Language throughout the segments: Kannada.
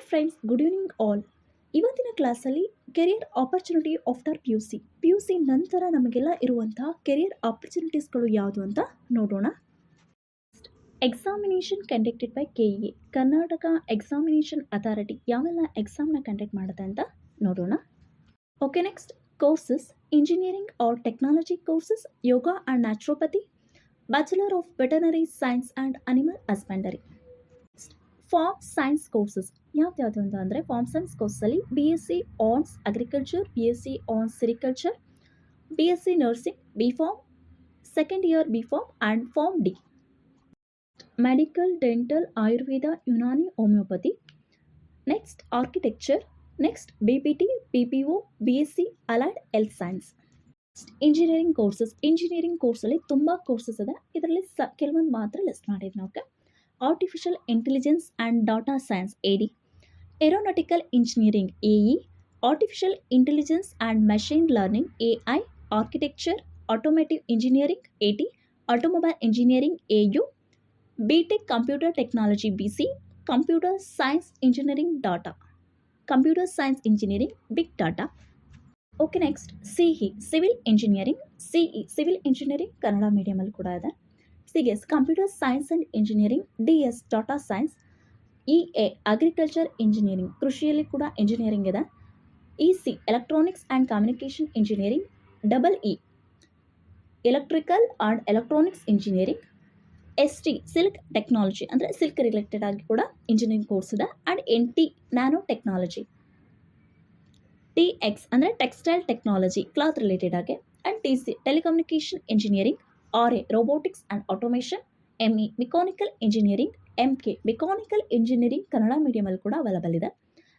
Friends, good evening all. ಇವತ್ತಿನ ಕ್ಲಾಸಲ್ಲಿ career opportunity after P U C ನಂತರ ನಮಗೆಲ್ಲ ಇರುವಂತಹ ಕೆರಿಯರ್ ಆಪರ್ಚುನಿಟೀಸ್ಗಳು ಯಾವುದು ಅಂತ ನೋಡೋಣ. Examination conducted by KEA, Karnataka examination authority ಯಾವೆಲ್ಲ ಎಕ್ಸಾಮ್ನ ಕಂಡಕ್ಟ್ ಮಾಡುತ್ತೆ ಅಂತ ನೋಡೋಣ. Okay, next courses: engineering or technology courses, yoga and naturopathy, bachelor of veterinary science and animal husbandry. Farm science courses ಯಾವ್ದು ಅಂತ ಅಂದರೆ, ಫಾರ್ಮ್ ಸೈನ್ಸ್ ಕೋರ್ಸಲ್ಲಿ BSc ons agriculture, BSc ons sericulture, BSc nursing, B.Pharm, second year B.Pharm and pharm D. Medical, dental, Ayurveda, Unani, homeopathy. Next architecture. Next BPT, PPO, BSc allied health science. Engineering courses. Engineering ಕೋರ್ಸಲ್ಲಿ ತುಂಬ ಕೋರ್ಸಸ್ ಇದೆ, ಇದರಲ್ಲಿ ಕೆಲವೊಂದು ಮಾತ್ರ ಲಿಸ್ಟ್ ಮಾಡಿದ್ವಿ ನಾವು. Artificial intelligence and data science AD, aeronautical engineering AE, artificial intelligence and machine learning AI, architecture, automotive engineering AT, automobile engineering AU, BTech computer technology BC, computer science engineering data, computer science engineering big data. Okay, next CE civil engineering. Civil engineering Kannada ಮೀಡಿಯಮಲ್ಲಿ ಕೂಡ ಇದೆ. CS computer science and engineering, DS data science, EA agriculture engineering, ಕೃಷಿಯಲ್ಲಿ ಕೂಡ ಇಂಜಿನಿಯರಿಂಗ್ ಇದೆ. EC electronics and communication engineering, EE electrical and electronics engineering. ST silk technology ಅಂದರೆ ಸಿಲ್ಕ್ ರಿಲೇಟೆಡ್ ಆಗಿ ಕೂಡ ಇಂಜಿನಿಯರಿಂಗ್ ಕೋರ್ಸ್ ಇದೆ. And NT nano technology. TX ಅಂದರೆ ಟೆಕ್ಸ್ಟೈಲ್ ಟೆಕ್ನಾಲಜಿ, ಕ್ಲಾತ್ ರಿಲೇಟೆಡ್ ಆಗಿ. And TC telecommunication engineering, RA robotics and automation, ME mechanical engineering, MK mechanical engineering Kannada ಮೀಡಿಯಮಲ್ಲಿ ಕೂಡ ಅವೈಲಬಲ್ ಇದೆ.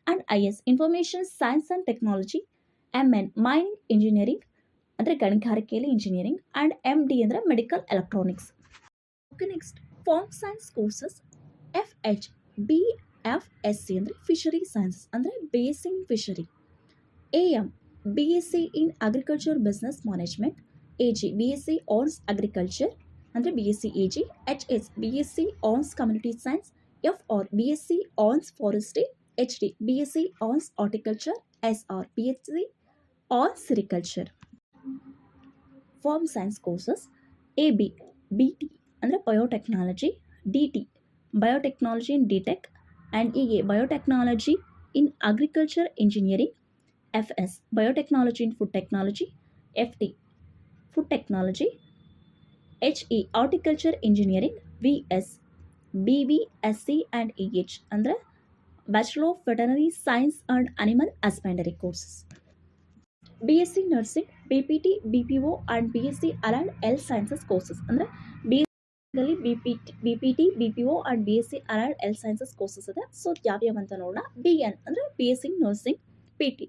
And IS information science and technology, MN mining engineering ಅಂದರೆ ಗಣಿಗಾರಿಕೆಯಲ್ಲಿ ಇಂಜಿನಿಯರಿಂಗ್, ಆ್ಯಂಡ್ MD ಅಂದರೆ medical electronics. Okay, next farm science courses. FH BFSC ಅಂದರೆ ಫಿಶರಿ ಸೈನ್ಸಸ್ ಅಂದರೆ base in fishery. AM BSc ಇನ್ agriculture business management. AG BSc ons agriculture ಅಂದರೆ BSc AG. HS BSc ons community science. FR BSc ons forestry. HD BSc ons horticulture. SR BSc ons sericulture. Farm science courses. AB BT ಅಂದರೆ biotechnology, DT biotechnology in DTech, and EA biotechnology in agriculture engineering. FS biotechnology in food technology. FT food technology. HE horticulture engineering. VS BVSc and EH ಅಂದರೆ bachelor of veterinary science and animal husbandry courses. BSc nursing, BPT, BPO and BSc allied health sciences courses ಅಂದರೆ BPT, BPO and BSc allied health sciences courses ಇದೆ. ಸೊ ಯಾವ್ಯಾವ ಅಂತ ನೋಡೋಣ. BN ಅಂದರೆ BSc nursing. PT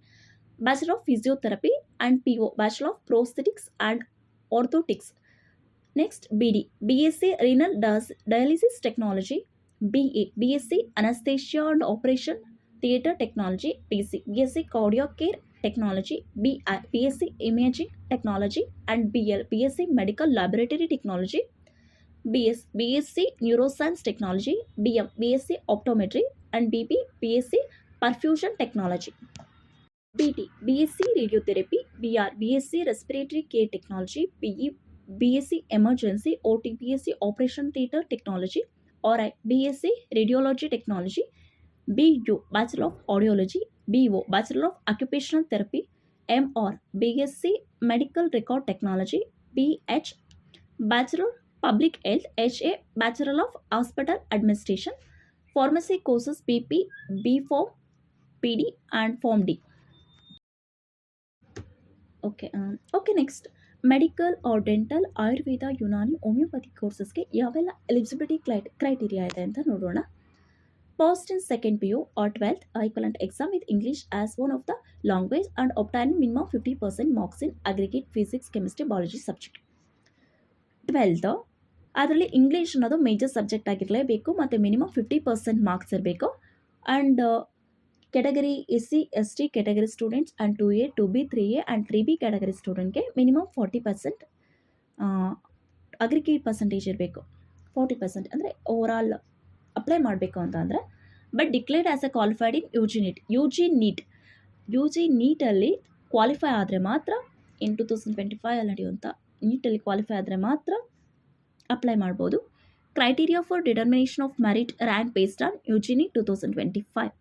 bachelor of physiotherapy and PO bachelor of prosthetics and orthotics. Next BD BSc renal dialysis technology. BA BSc anaesthesia and operation theatre technology. BC BSc cardiac care technology. BI BSc imaging technology and BL BSc medical laboratory technology. BS BSc neuroscience technology. BM BSc optometry and BP BSc perfusion technology. BT BSc radiotherapy. BR BSc respiratory care technology. BE BSc emergency. OT BSc operation theatre technology. RI BSc radiology technology. BU bachelor of audiology. BO bachelor of occupational therapy. MR BSc medical record technology. BH bachelor public health. HA bachelor of hospital administration. Pharmacy courses BP B.Pharm PD and pharm D. Okay, next medical or dental, Ayurveda, Unani, homoeopathy ಕೋರ್ಸಸ್ಗೆ ಯಾವೆಲ್ಲ ಎಲಿಜಿಬಿಲಿಟಿ ಕ್ರೈಟೀರಿಯಾ ಇದೆ ಅಂತ ನೋಡೋಣ. Passed in second PU or 12th equivalent exam with English as one of the language and obtaining minimum 50% marks in aggregate physics, chemistry, biology subject. 12th ಅದರಲ್ಲಿ ಇಂಗ್ಲೀಷ್ ಅನ್ನೋದು ಮೇಜರ್ ಸಬ್ಜೆಕ್ಟ್ ಆಗಿರಲೇಬೇಕು ಮತ್ತು ಮಿನಿಮಮ್ 50% ಮಾರ್ಕ್ಸ್ ಇರಬೇಕು. And category SC ST category students and 2A 2B 3A and 3B category ಸ್ಟೂಡೆಂಟ್ಗೆ ಮಿನಿಮಮ್ 40% ಅಗ್ರಿಗೇಟ್ ಪರ್ಸೆಂಟೇಜ್ ಇರಬೇಕು. 40% ಅಂದರೆ ಓವರಾಲ್ ಅಪ್ಲೈ ಮಾಡಬೇಕು ಅಂತ ಅಂದರೆ but declared as a qualified in U G ನೀಟಲ್ಲಿ ಕ್ವಾಲಿಫೈ ಆದರೆ ಮಾತ್ರ ಇನ್ 2025 ಅಲ್ಲಿ ನಡೆಯುವಂಥ ನೀಟಲ್ಲಿ ಕ್ವಾಲಿಫೈ ಆದರೆ ಮಾತ್ರ ಅಪ್ಲೈ ಮಾಡ್ಬೋದು. Criteria for determination of merit rank based on U G NEET 2025.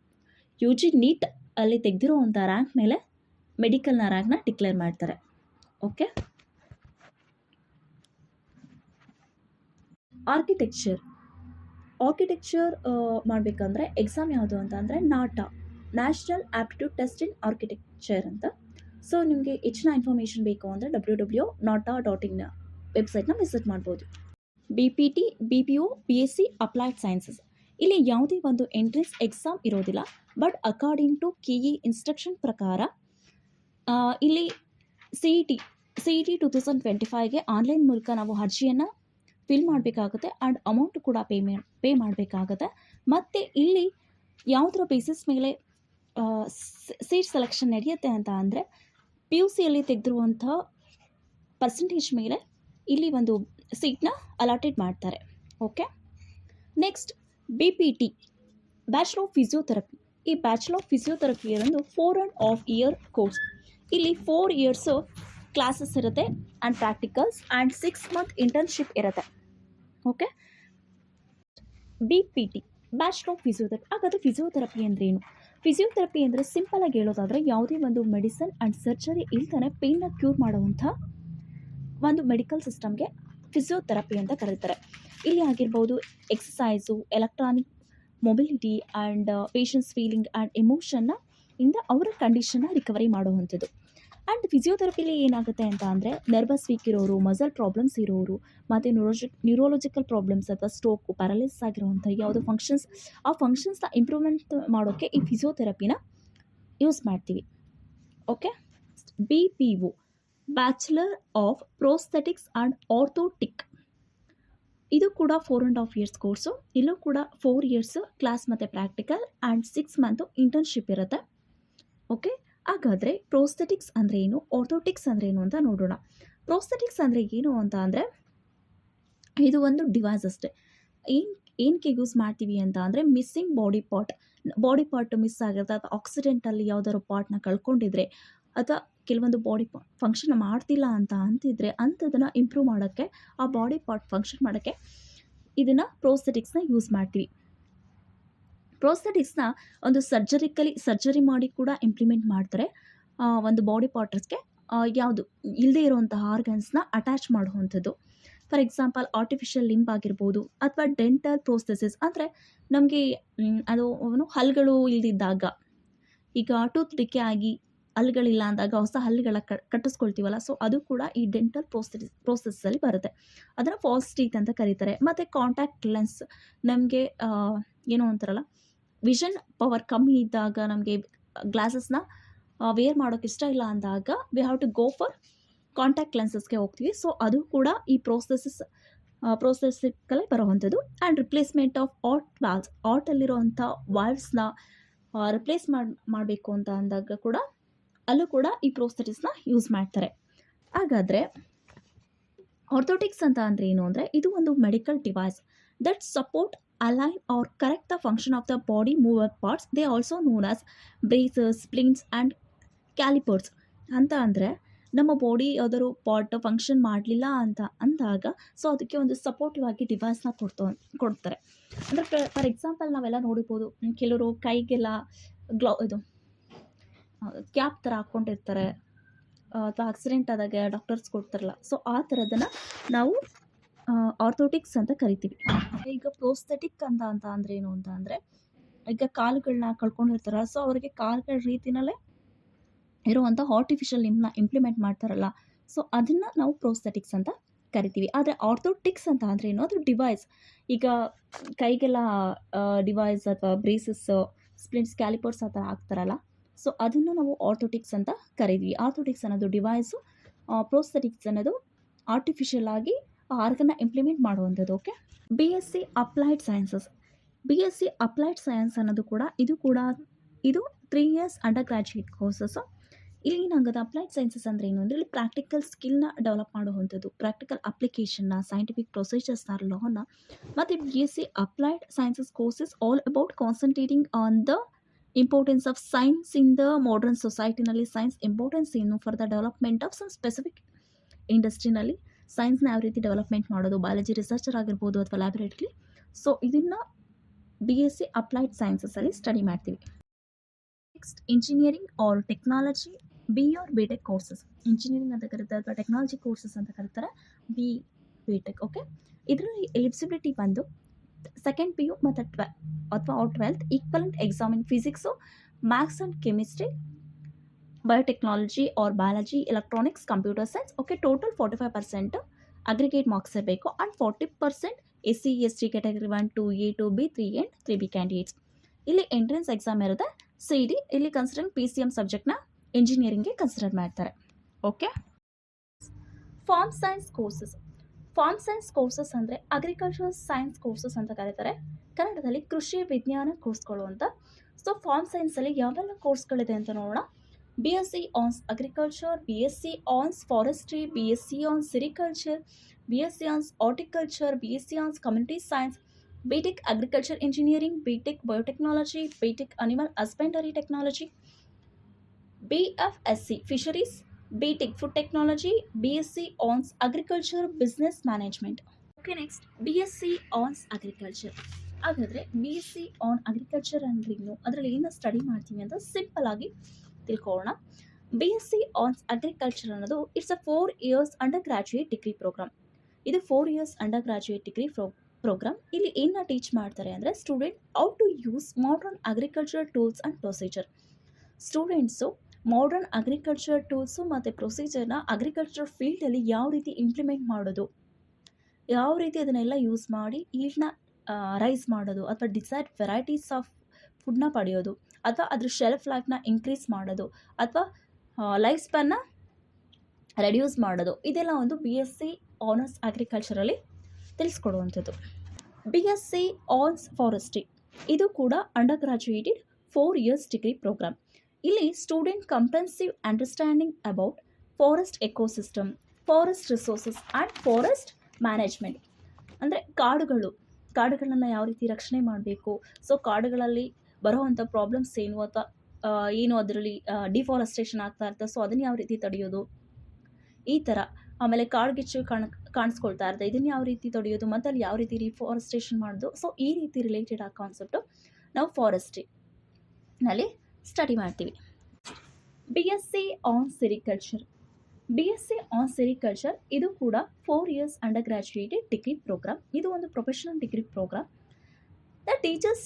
U G NEET ಅಲ್ಲಿ ತೆಗೆದಿರುವಂಥ ರ್ಯಾಂಕ್ ಮೇಲೆ ಮೆಡಿಕಲ್ನ ರ್ಯಾಂಕ್ನ ಡಿಕ್ಲೇರ್ ಮಾಡ್ತಾರೆ. ಓಕೆ. ಆರ್ಕಿಟೆಕ್ಚರ್ ಮಾಡಬೇಕಂದ್ರೆ ಎಕ್ಸಾಮ್ ಯಾವುದು ಅಂತ ಅಂದರೆ NATA, national aptitude test in architecture ಅಂತ. ಸೊ ನಿಮಗೆ ಹೆಚ್ಚಿನ ಇನ್ಫಾರ್ಮೇಷನ್ ಬೇಕು ಅಂದರೆ www.nata.in ವೆಬ್ಸೈಟ್ನ ವಿಸಿಟ್ ಮಾಡ್ಬೋದು. BPT, BPO, BSc applied sciences, ಇಲ್ಲಿ ಯಾವುದೇ ಒಂದು ಎಂಟ್ರೆನ್ಸ್ ಎಕ್ಸಾಮ್ ಇರೋದಿಲ್ಲ. But according to KE instruction ಪ್ರಕಾರ ಇಲ್ಲಿ CET 2025ಗೆ ಆನ್ಲೈನ್ ಮೂಲಕ ನಾವು ಅರ್ಜಿಯನ್ನು ಫಿಲ್ ಮಾಡಬೇಕಾಗುತ್ತೆ ಆ್ಯಂಡ್ ಅಮೌಂಟ್ ಕೂಡ ಪೇ ಮಾಡಬೇಕಾಗುತ್ತೆ. ಮತ್ತು ಇಲ್ಲಿ ಯಾವುದರ ಬೇಸಿಸ್ ಮೇಲೆ ಸೀಟ್ ಸೆಲೆಕ್ಷನ್ ನಡೆಯುತ್ತೆ ಅಂತ ಅಂದರೆ PUCಯಲ್ಲಿ ತೆಗೆದಿರುವಂಥ ಪರ್ಸೆಂಟೇಜ್ ಮೇಲೆ ಇಲ್ಲಿ ಒಂದು ಸೀಟ್ನ ಅಲಾಟೆಡ್ ಮಾಡ್ತಾರೆ. Okay. Next BPT, bachelor of physiotherapy. ಈ ಬ್ಯಾಚುಲರ್ ಆಫ್ ಫಿಸಿಯೋಥೆರಪಿ ಒಂದು 4.5 year ಕೋರ್ಸ್. ಇಲ್ಲಿ 4 years ಕ್ಲಾಸಸ್ ಇರುತ್ತೆ and practicals and 6 month internship ಇರುತ್ತೆ. Okay. BPT, bachelor of physiotherapy. ಹಾಗಾದರೆ ಫಿಸಿಯೋಥೆರಪಿ ಅಂದ್ರೇನು? ಫಿಸಿಯೋಥೆರಪಿ ಅಂದರೆ ಸಿಂಪಲಾಗಿ ಹೇಳೋದಾದರೆ ಯಾವುದೇ ಒಂದು ಮೆಡಿಸನ್ ಆ್ಯಂಡ್ ಸರ್ಜರಿ ಇಲ್ದೇ ಪೇಯ್ನ ಕ್ಯೂರ್ ಮಾಡುವಂಥ ಒಂದು ಮೆಡಿಕಲ್ ಸಿಸ್ಟಮ್ಗೆ ಫಿಸಿಯೋಥೆರಪಿ ಅಂತ ಕರೀತಾರೆ. ಇಲ್ಲಿ ಆಗಿರ್ಬೋದು exercise, electronic mobility and patients feeling and ಎಮೋಷನ್ನ ಇಂದ ಅವರ ಕಂಡೀಷನ್ನ ರಿಕವರಿ ಮಾಡುವಂಥದ್ದು. ಆ್ಯಂಡ್ ಫಿಸಿಯೋಥೆರಪಿಲಿ ಏನಾಗುತ್ತೆ ಅಂತ ಅಂದರೆ ನರ್ವಸ್ ವೀಕ್ ಇರೋರು, ಮಸಲ್ ಪ್ರಾಬ್ಲಮ್ಸ್ ಇರೋರು, ಮತ್ತು ನ್ಯೂರೋಲಜಿಕಲ್ ಪ್ರಾಬ್ಲಮ್ಸ್ ಅಥವಾ ಸ್ಟ್ರೋಕು, ಪ್ಯಾರಲಿಸಿಸ್ ಆಗಿರುವಂಥ ಯಾವುದೋ ಆ ಫಂಕ್ಷನ್ಸ್ನ ಇಂಪ್ರೂವ್ಮೆಂಟ್ ಮಾಡೋಕ್ಕೆ ಈ ಫಿಸಿಯೋಥೆರಪಿನ ಯೂಸ್ ಮಾಡ್ತೀವಿ. Okay. BPO, bachelor of prosthetics and orthotic. ಇದು ಕೂಡ 4.5 years ಕೋರ್ಸು. ಇಲ್ಲೂ ಕೂಡ 4 years ಕ್ಲಾಸ್ ಮತ್ತು ಪ್ರಾಕ್ಟಿಕಲ್ ಆ್ಯಂಡ್ 6 month ಇಂಟರ್ನ್ಶಿಪ್ ಇರುತ್ತೆ. ಓಕೆ. ಹಾಗಾದರೆ ಪ್ರೋಸ್ಥೆಟಿಕ್ಸ್ ಅಂದರೆ ಏನು, ಆರ್ಥೋಟಿಕ್ಸ್ ಅಂದರೆ ಏನು ಅಂತ ನೋಡೋಣ. ಪ್ರೋಸ್ಥೆಟಿಕ್ಸ್ ಅಂದರೆ ಏನು ಅಂತ ಅಂದರೆ ಇದು ಒಂದು ಡಿವೈಸ್ ಅಷ್ಟೇ. ಏನಕ್ಕೆ ಯೂಸ್ ಮಾಡ್ತೀವಿ ಅಂತ ಅಂದರೆ ಮಿಸ್ಸಿಂಗ್ ಬಾಡಿ ಪಾರ್ಟ್ ಮಿಸ್ ಆಗಿರುತ್ತೆ ಅಥವಾ ಆಕ್ಸಿಡೆಂಟಲ್ಲಿ ಯಾವುದಾದ್ರು ಪಾರ್ಟ್ನ ಕಳ್ಕೊಂಡಿದ್ರೆ ಅಥವಾ ಕೆಲವೊಂದು ಬಾಡಿ ಫಂಕ್ಷನ್ ಮಾಡ್ತಿಲ್ಲ ಅಂತ ಅಂತಿದ್ರೆ ಅಂಥದನ್ನು ಇಂಪ್ರೂವ್ ಮಾಡೋಕ್ಕೆ, ಆ ಬಾಡಿ ಪಾರ್ಟ್ ಫಂಕ್ಷನ್ ಮಾಡೋಕ್ಕೆ ಇದನ್ನು ಪ್ರೋಸ್ಥೆಟಿಕ್ಸ್ನ ಯೂಸ್ ಮಾಡ್ತೀವಿ. ಪ್ರೋಸ್ಥೆಟಿಕ್ಸ್ನ ಒಂದು ಸರ್ಜರಿ ಮಾಡಿ ಕೂಡ ಇಂಪ್ಲಿಮೆಂಟ್ ಮಾಡ್ತಾರೆ. ಒಂದು ಬಾಡಿ ಪಾರ್ಟ್ಸ್ಗೆ ಯಾವುದು ಇಲ್ಲದೇ ಇರುವಂತಹ ಆರ್ಗನ್ಸ್ನ ಅಟ್ಯಾಚ್ ಮಾಡುವಂಥದ್ದು. ಫಾರ್ ಎಕ್ಸಾಂಪಲ್ ಆರ್ಟಿಫಿಷಿಯಲ್ ಲಿಂಬ್ ಆಗಿರ್ಬೋದು ಅಥವಾ ಡೆಂಟಲ್ ಪ್ರೋಸ್ಥೆಸಿಸ್ ಅಂದರೆ ನಮಗೆ ಅದು ಹಲ್ಲುಗಳು ಇಲ್ದಿದ್ದಾಗ, ಈಗ ಟೂತ್ ಡಿಕೆ ಆಗಿ ಹಲ್ಲುಗಳಿಲ್ಲ ಅಂದಾಗ ಹೊಸ ಹಲ್ಲುಗಳ ಕಟ್ಟಿಸ್ಕೊಳ್ತೀವಲ್ಲ, ಸೊ ಅದು ಕೂಡ ಈ ಡೆಂಟಲ್ ಪ್ರೋಸೆಸ್ಸಲ್ಲಿ ಬರುತ್ತೆ. ಅದನ್ನು ಫಾಲ್ಸ್ ಟೀತ್ ಅಂತ ಕರೀತಾರೆ. ಮತ್ತು ಕಾಂಟ್ಯಾಕ್ಟ್ ಲೆನ್ಸ್, ನಮಗೆ ಏನೋ ಅಂತಾರಲ್ಲ ವಿಷನ್ ಪವರ್ ಕಮ್ಮಿ ಇದ್ದಾಗ ನಮಗೆ ಗ್ಲಾಸಸ್ನ ವೇರ್ ಮಾಡೋಕ್ಕೆ ಇಷ್ಟ ಇಲ್ಲ ಅಂದಾಗ we have to go for contact ಲೆನ್ಸಸ್ಗೆ ಹೋಗ್ತೀವಿ. ಸೊ ಅದು ಕೂಡ ಈ ಪ್ರೋಸೆಸ್ಸಲ್ಲೇ ಬರುವಂಥದ್ದು. ಆ್ಯಂಡ್ ರಿಪ್ಲೇಸ್ಮೆಂಟ್ ಆಫ್ ಆರ್ಟಲ್ಲಿರುವಂಥ ವಾಲ್ವ್ಸ್ನ ರಿಪ್ಲೇಸ್ ಮಾಡಬೇಕು ಅಂತ ಅಂದಾಗ ಕೂಡ ಅಲ್ಲೂ ಕೂಡ ಈ ಪ್ರೋಸ್ಥೆಟಿಕ್ಸ್ನ ಯೂಸ್ ಮಾಡ್ತಾರೆ. ಹಾಗಾದರೆ ಆರ್ಥೋಟಿಕ್ಸ್ ಅಂತ ಅಂದರೆ ಏನು ಅಂದರೆ ಇದು ಒಂದು medical device that support align are correct the function of the body mower parts. They also known as braces, splints and callipers. ಅಂತ ಅಂದರೆ ನಮ್ಮ ಬಾಡಿ ಯಾವ್ದಾದ್ರು ಪಾರ್ಟ್ ಫಂಕ್ಷನ್ ಮಾಡಲಿಲ್ಲ ಅಂತ ಅಂದಾಗ ಸೊ ಅದಕ್ಕೆ ಒಂದು ಸಪೋರ್ಟಿವ್ ಆಗಿ ಡಿವೈಸ್ನ ಕೊಡ್ತಾರೆ. ಅಂದರೆ ಫಾರ್ ಎಕ್ಸಾಂಪಲ್ ನಾವೆಲ್ಲ ನೋಡಿರ್ಬೋದು, ಕೆಲವರು ಕೈಗೆಲ್ಲ ಕ್ಯಾಪ್ ಥರ ಹಾಕ್ಕೊಂಡಿರ್ತಾರೆ ಅಥವಾ ಆಕ್ಸಿಡೆಂಟ್ ಆದಾಗ ಡಾಕ್ಟರ್ಸ್ ಕೊಡ್ತಾರಲ್ಲ, ಸೊ ಆ ಥರದನ್ನು ನಾವು ಆರ್ಥೋಟಿಕ್ಸ್ ಅಂತ ಕರಿತೀವಿ. ಈಗ ಪ್ರೋಸ್ಥೆಟಿಕ್ ಅಂತ ಅಂದರೆ ಏನು ಅಂತ ಅಂದರೆ ಈಗ ಕಾಲುಗಳನ್ನ ಕಳ್ಕೊಂಡಿರ್ತಾರೆ, ಸೊ ಅವರಿಗೆ ಕಾಲುಗಳ ರೀತಿಯಲ್ಲೇ ಇರುವಂಥ ಆರ್ಟಿಫಿಷಿಯಲ್ ಲಿಂಬ್ನ ಇಂಪ್ಲಿಮೆಂಟ್ ಮಾಡ್ತಾರಲ್ಲ, ಸೊ ಅದನ್ನು ನಾವು ಪ್ರೋಸ್ಥೆಟಿಕ್ಸ್ ಅಂತ ಕರಿತೀವಿ. ಆದರೆ ಆರ್ಥೋಟಿಕ್ಸ್ ಅಂತ ಅಂದರೆ ಏನು, ಅದು ಡಿವೈಸ್. ಈಗ ಕೈಗೆಲ್ಲ ಡಿವೈಸ್ ಅಥವಾ ಬ್ರೇಸಸ್, ಸ್ಪ್ಲಿಂಟ್ಸ್, ಕ್ಯಾಲಿಪರ್ಸ್ ಆ ಥರ ಹಾಕ್ತಾರಲ್ಲ, ಸೊ ಅದನ್ನು ನಾವು ಆರ್ಥೋಟಿಕ್ಸ್ ಅಂತ ಕರಿತೀವಿ. ಆರ್ಥೋಟಿಕ್ಸ್ ಅನ್ನೋದು ಡಿವೈಸು, ಪ್ರೋಸ್ಥೆಟಿಕ್ಸ್ ಅನ್ನೋದು ಆರ್ಟಿಫಿಷಿಯಲ್ ಆಗಿ ಆರ್ಗನ್ನ ಇಂಪ್ಲಿಮೆಂಟ್ ಮಾಡುವಂಥದ್ದು. Okay. BSc applied sciences. BSc applied science ಅನ್ನೋದು ಕೂಡ ಇದು 3 years ಅಂಡರ್ ಗ್ರ್ಯಾಜುಯೇಟ್ ಕೋರ್ಸಸ್ಸು. ಇಲ್ಲಿ ಏನಾಗೋದು ಅಪ್ಲೈಡ್ ಸೈನ್ಸಸ್ ಅಂದರೆ ಏನು ಅಂದರೆ ಇಲ್ಲಿ ಪ್ರಾಕ್ಟಿಕಲ್ ಸ್ಕಿಲ್ನ ಡೆವಲಪ್ ಮಾಡುವಂಥದ್ದು, ಪ್ರಾಕ್ಟಿಕಲ್ ಅಪ್ಲಿಕೇಶನ್ನ, ಸೈಂಟಿಫಿಕ್ ಪ್ರೊಸೀಜರ್ಸ್ನ, ಲಾನ. ಮತ್ತು B S C applied sciences courses all about concentrating on the importance of science in the modern ಸೊಸೈಟಿನಲ್ಲಿ. ಸೈನ್ಸ್ ಇಂಪಾರ್ಟೆನ್ಸ್ ಏನು for the development of some specific ಇಂಡಸ್ಟ್ರಿನಲ್ಲಿ ಸೈನ್ಸ್ನ ಯಾವ ರೀತಿ ಡೆವಲಪ್ಮೆಂಟ್ ಮಾಡೋದು, ಬಯಾಲಜಿ ರಿಸರ್ಚರ್ ಆಗಿರ್ಬೋದು ಅಥವಾ ಲ್ಯಾಬೊರೇಟರಿ. ಸೊ ಇದನ್ನು ಬಿ ಎಸ್ ಸಿ ಅಪ್ಲೈಡ್ ಸೈನ್ಸಸಲ್ಲಿ ಸ್ಟಡಿ ಮಾಡ್ತೀವಿ. Next engineering or technology B or B tech courses. Engineering ಅಂತ ಕರೀತಾರೆ ಅಥವಾ ಟೆಕ್ನಾಲಜಿ ಕೋರ್ಸಸ್ ಅಂತ ಕರೀತಾರೆ, ಬಿ ಟೆಕ್. ಓಕೆ, ಇದರಲ್ಲಿ ಎಲಿಜಿಬಿಲಿಟಿ ಬಂದು ಸೆಕೆಂಡ್ ಪಿ ಯು ಮತ್ತು 12th equivalent exam in physics, maths and chemistry, biotechnology or biology, electronics, computer science. Okay, total 45% aggregate marks ಇರಬೇಕು and 40% SC ST category 1 2 A 2B 3 and 3B candidates. ಇಲ್ಲಿ ಎಂಟ್ರೆನ್ಸ್ ಎಕ್ಸಾಮ್ ಇರುತ್ತೆ, CD. ಇಲ್ಲಿ ಕನ್ಸಿಡರಿಂಗ್ PCM ಸಬ್ಜೆಕ್ಟ್ನ ಇಂಜಿನಿಯರಿಂಗ್ಗೆ ಕನ್ಸಿಡರ್ ಮಾಡ್ತಾರೆ. Okay, farm science courses. Farm science courses ಅಂದರೆ ಅಗ್ರಿಕಲ್ಚರ್ ಸೈನ್ಸ್ ಕೋರ್ಸಸ್ ಅಂತ ಕರೀತಾರೆ, ಕನ್ನಡದಲ್ಲಿ ಕೃಷಿ ವಿಜ್ಞಾನ ಕೋರ್ಸ್ಗಳು ಅಂತ. ಸೊ ಫಾರ್ಮ್ ಸೈನ್ಸಲ್ಲಿ ಯಾವೆಲ್ಲ ಕೋರ್ಸ್ಗಳಿದೆ ಅಂತ ನೋಡೋಣ. BSc ons agriculture, BSc ons forestry, BSc ons sericulture, BSc ons horticulture, BSc ons community science, BTech agriculture engineering, BTech biotechnology, BTech animal husbandry technology, BFSc fisheries, BTech food technology, BSc ons agriculture business management. Okay, next BSc ons agriculture. ಹಾಗಾದರೆ BSc ಆನ್ ಅಗ್ರಿಕಲ್ಚರ್ ಅಂದ್ರೇನು, ಅದರಲ್ಲಿ ಏನು ಸ್ಟಡಿ ಮಾಡ್ತೀವಿ ಅಂತ ಸಿಂಪಲ್ ಆಗಿ ತಿಳ್ಕೊಳ್ಳೋಣ. BSc ಆನ್ಸ್ ಅಗ್ರಿಕಲ್ಚರ್ ಅನ್ನೋದು it's a 4 years undergraduate degree program. ಇದು 4 years undergraduate degree program. ಇಲ್ಲಿ ಏನನ್ನ ಟೀಚ್ ಮಾಡ್ತಾರೆ ಅಂದರೆ student how to use modern agriculture tools and procedure. Students modern agriculture tools ಮತ್ತು ಪ್ರೊಸೀಜರ್ನ ಅಗ್ರಿಕಲ್ಚರ್ ಫೀಲ್ಡಲ್ಲಿ ಯಾವ ರೀತಿ ಇಂಪ್ಲಿಮೆಂಟ್ ಮಾಡೋದು, ಯಾವ ರೀತಿ ಅದನ್ನೆಲ್ಲ ಯೂಸ್ ಮಾಡಿ ಈಲ್ಡ್ನ ರೈಸ್ ಮಾಡೋದು ಅಥವಾ ಡಿಸೈರ್ಡ್ ವೆರೈಟೀಸ್ ಆಫ್ ಫುಡ್ನ ಪಡೆಯೋದು ಅಥವಾ ಅದ್ರ ಶೆಲ್ಫ್ ಲೈಫ್ನ ಇನ್ಕ್ರೀಸ್ ಮಾಡೋದು ಅಥವಾ ಲೈಫ್ ಸ್ಪ್ಯಾನ್ನ ರೆಡ್ಯೂಸ್ ಮಾಡೋದು, ಇದೆಲ್ಲ ಒಂದು BSc ಆನರ್ಸ್ ಅಗ್ರಿಕಲ್ಚರಲ್ಲಿ ತಿಳಿಸ್ಕೊಡುವಂಥದ್ದು. BSc ಆನ್ಸ್ ಫಾರೆಸ್ಟ್ರಿ, ಇದು ಕೂಡ under graduated 4 years degree program. ಇಲ್ಲಿ student comprehensive understanding about forest ecosystem, forest resources and forest management. ಅಂದರೆ ಕಾಡುಗಳನ್ನು ಯಾವ ರೀತಿ ರಕ್ಷಣೆ ಮಾಡಬೇಕು, ಸೊ ಕಾಡುಗಳಲ್ಲಿ ಬರೋವಂಥ ಪ್ರಾಬ್ಲಮ್ಸ್ ಏನು ಅಥವಾ ಏನು ಅದರಲ್ಲಿ ಡಿಫಾರೆಸ್ಟೇಷನ್ ಆಗ್ತಾ ಇರ್ತದೆ, ಸೊ ಅದನ್ನು ಯಾವ ರೀತಿ ತಡೆಯೋದು, ಈ ಥರ. ಆಮೇಲೆ ಕಾಡ್ಗಿಚ್ಚು ಕಾಣಿಸ್ಕೊಳ್ತಾ ಇರ್ತದೆ, ಇದನ್ನು ಯಾವ ರೀತಿ ತಡೆಯೋದು ಮತ್ತು ಅಲ್ಲಿ ಯಾವ ರೀತಿ ರಿಫಾರೆಸ್ಟೇಷನ್ ಮಾಡೋದು. ಸೊ ಈ ರೀತಿ ರಿಲೇಟೆಡ್ ಆ ಕಾನ್ಸೆಪ್ಟು ನಾವು ಫಾರೆಸ್ಟ್ರಿನಲ್ಲಿ ಸ್ಟಡಿ ಮಾಡ್ತೀವಿ. BSc on sericulture. BSc on sericulture ಇದು ಕೂಡ 4 years under graduated degree program. ಇದು ಒಂದು professional degree program. The teachers